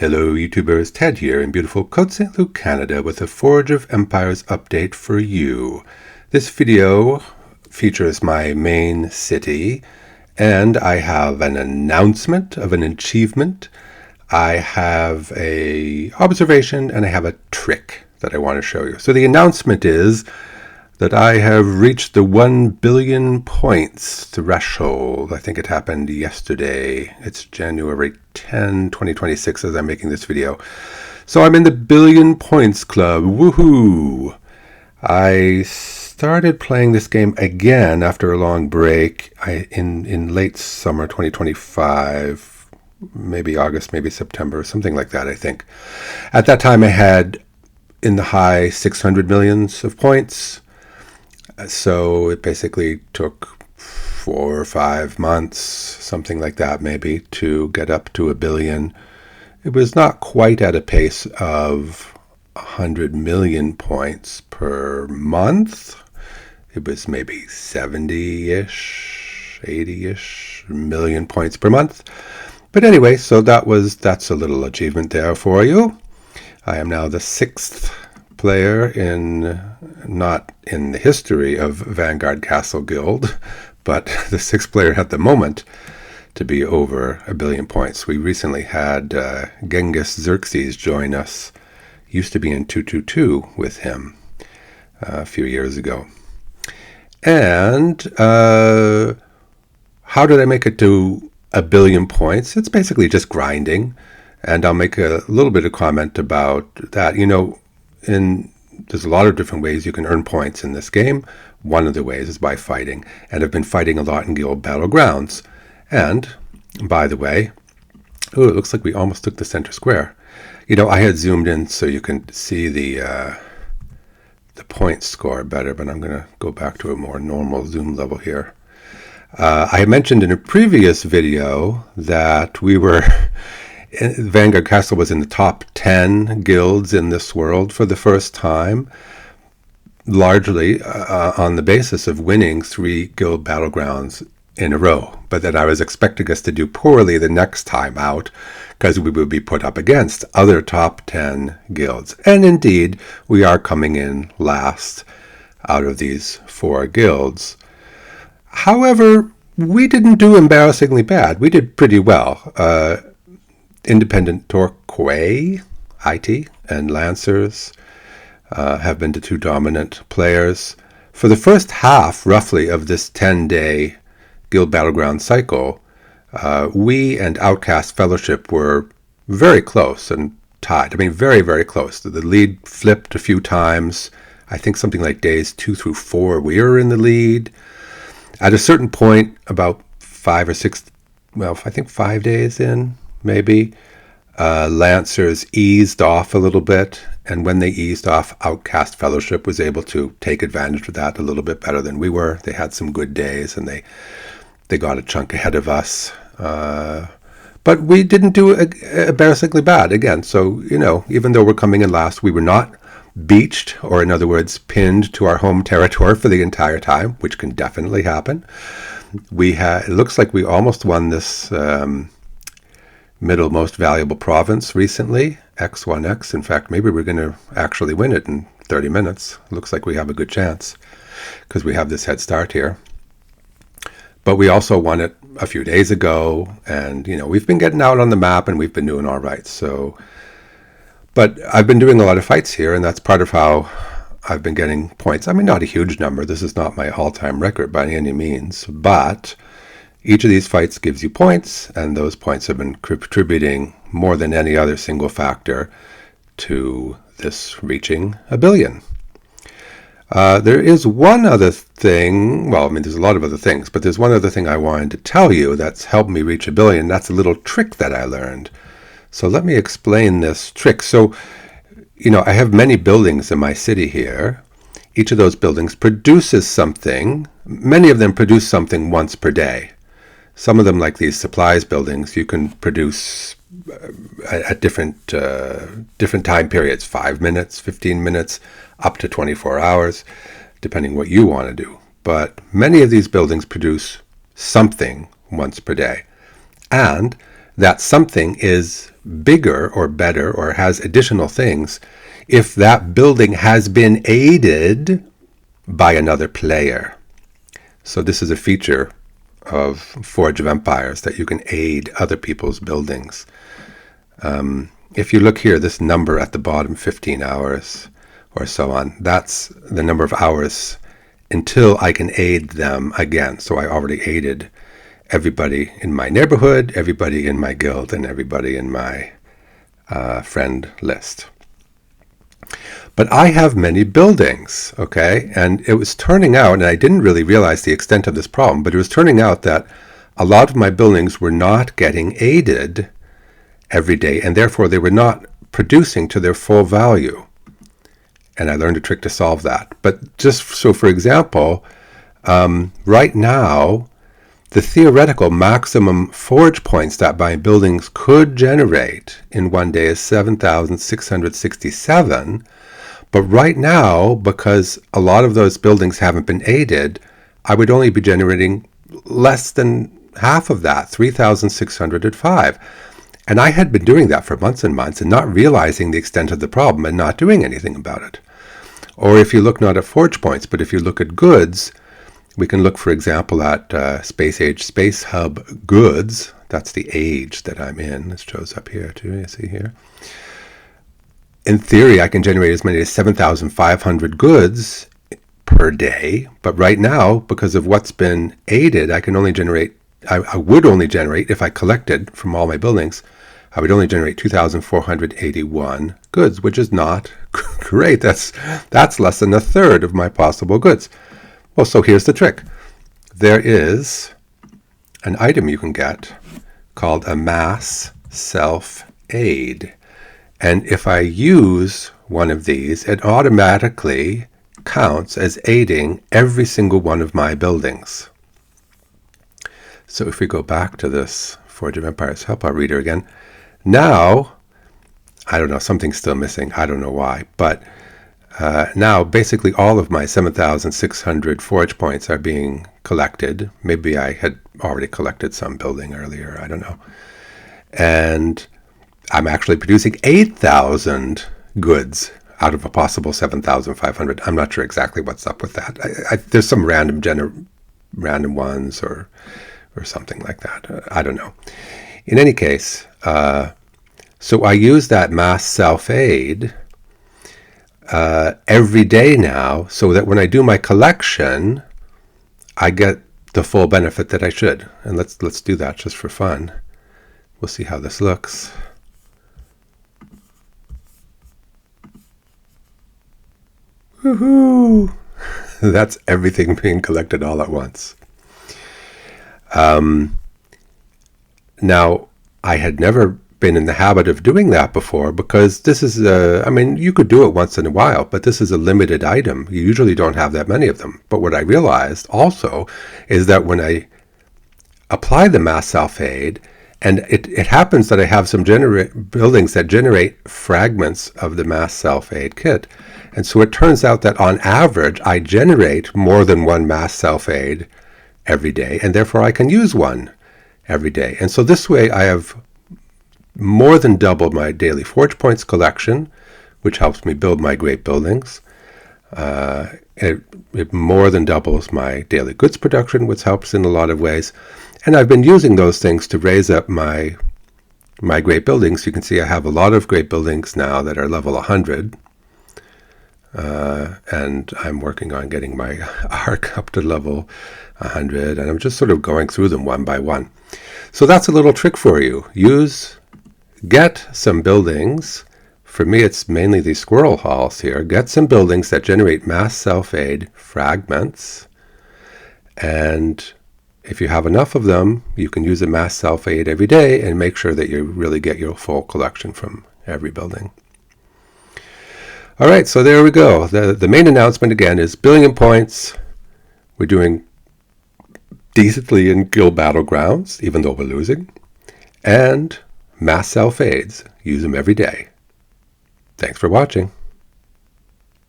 Hello YouTubers, Ted here in beautiful Côte St. Luc, Canada with a Forge of Empires update for you. This video features my main city and I have an announcement of an achievement. I have a observation and I have a trick that I want to show you. So the announcement is that I have reached the 1 billion points threshold. I think it happened yesterday. It's January 10, 2026 as I'm making this video. So I'm in the billion points club. Woohoo! I started playing this game again after a long break in late summer 2025, maybe August, maybe September, something like that, I think. At that time I had in the high 600 millions of points. So it basically took 4 or 5 months, something like that maybe, to get up to 1 billion. It was not quite at a pace of 100 million points per month. It was maybe 70-ish, 80-ish million points per month. But anyway, so that's a little achievement there for you. I am now the 6th player not in the history of Vanguard Castle Guild, but the 6th player at the moment to be over 1 billion points. We recently had Genghis Xerxes join us. Used to be in 222 with him a few years ago. And how did I make it to 1 billion points? It's basically just grinding, and I'll make a little bit of comment about that. You know, there's a lot of different ways you can earn points in this game. One of the ways is by fighting, and I've been fighting a lot in Guild Battlegrounds. And, by the way, it looks like we almost took the center square. You know, I had zoomed in so you can see the point score better, but I'm going to go back to a more normal zoom level here. I mentioned in a previous video that Vanguard Castle was in the top 10 guilds in this world for the first time, largely on the basis of winning 3 Guild Battlegrounds in a row. But that I was expecting us to do poorly the next time out because we would be put up against other top 10 guilds. And indeed, we are coming in last out of these 4 guilds. However, we didn't do embarrassingly bad. We did pretty well. Independent Torquay, IT, and Lancers have been the 2 dominant players. For the first half, roughly, of this 10-day Guild Battleground cycle, we and Outcast Fellowship were very close and tied. I mean, very, very close. The lead flipped a few times. I think something like days 2 through 4, we were in the lead. At a certain point, about 5 or 6, well, I think 5 days in, maybe, Lancers eased off a little bit, and when they eased off, Outcast Fellowship was able to take advantage of that a little bit better than we were. They had some good days, and they got a chunk ahead of us. But we didn't do embarrassingly bad again. So, you know, even though we're coming in last, we were not beached, or in other words, pinned to our home territory for the entire time, which can definitely happen. It looks like we almost won this middle most valuable province recently, X1X. In fact, maybe we're going to actually win it in 30 minutes. Looks like we have a good chance because we have this head start here. But we also won it a few days ago, and you know, we've been getting out on the map and we've been doing all right. So, but I've been doing a lot of fights here, and that's part of how I've been getting points. I mean, not a huge number. This is not my all-time record by any means, but each of these fights gives you points, and those points have been contributing more than any other single factor to this reaching 1 billion. There is one other thing, well, I mean, there's a lot of other things, but there's one other thing I wanted to tell you that's helped me reach 1 billion. That's a little trick that I learned. So let me explain this trick. So, you know, I have many buildings in my city here. Each of those buildings produces something. Many of them produce something once per day. Some of them, like these supplies buildings, you can produce at different time periods, 5 minutes, 15 minutes, up to 24 hours, depending what you want to do. But many of these buildings produce something once per day. And that something is bigger or better or has additional things if that building has been aided by another player. So this is a feature of Forge of Empires, that you can aid other people's buildings. If you look here, this number at the bottom, 15 hours or so on, that's the number of hours until I can aid them again. So I already aided everybody in my neighborhood, everybody in my guild, and everybody in my friend list. But I have many buildings, okay? And it was turning out, and I didn't really realize the extent of this problem, but it was turning out that a lot of my buildings were not getting aided every day, and therefore they were not producing to their full value. And I learned a trick to solve that. But just so, for example, right now, the theoretical maximum forge points that my buildings could generate in one day is 7,667. But right now, because a lot of those buildings haven't been aided, I would only be generating less than half of that, 3,605. And I had been doing that for months and months and not realizing the extent of the problem and not doing anything about it. Or if you look not at forge points, but if you look at goods, we can look, for example, at Space Age Space Hub goods. That's the age that I'm in. This shows up here too, you see here. In theory, I can generate as many as 7,500 goods per day. But right now, because of what's been aided, I can only generate, I would only generate, if I collected from all my buildings, I would only generate 2,481 goods, which is not great. That's less than a third of my possible goods. Well, so here's the trick. There is an item you can get called a mass self-aid. And if I use one of these, it automatically counts as aiding every single one of my buildings. So if we go back to this Forge of Empires help out reader again, now, I don't know, something's still missing. I don't know why. But now basically all of my 7,600 forge points are being collected. Maybe I had already collected some building earlier. I don't know. And I'm actually producing 8,000 goods out of a possible 7,500. I'm not sure exactly what's up with that. There's some random ones or something like that. I don't know. In any case, so I use that mass self-aid every day now, so that when I do my collection, I get the full benefit that I should. And let's do that just for fun. We'll see how this looks. Woohoo! That's everything being collected all at once. Now, I had never been in the habit of doing that before, because this is you could do it once in a while, but this is a limited item. You usually don't have that many of them. But what I realized also is that when I apply the mass self-aid, and it happens that I have some buildings that generate fragments of the mass self-aid kit. And so it turns out that on average, I generate more than one mass self-aid every day, and therefore I can use one every day. And so this way I have more than doubled my daily forge points collection, which helps me build my great buildings. It more than doubles my daily goods production, which helps in a lot of ways. And I've been using those things to raise up my great buildings. You can see I have a lot of great buildings now that are level 100. And I'm working on getting my arc up to level 100. And I'm just sort of going through them one by one. So that's a little trick for you. Get some buildings. For me, it's mainly these squirrel halls here. Get some buildings that generate mass self-aid fragments. And if you have enough of them, you can use a mass self-aid every day and make sure that you really get your full collection from every building. All right, so there we go. The main announcement again is billion points. We're doing decently in Guild Battlegrounds, even though we're losing. And mass self-aids. Use them every day. Thanks for watching.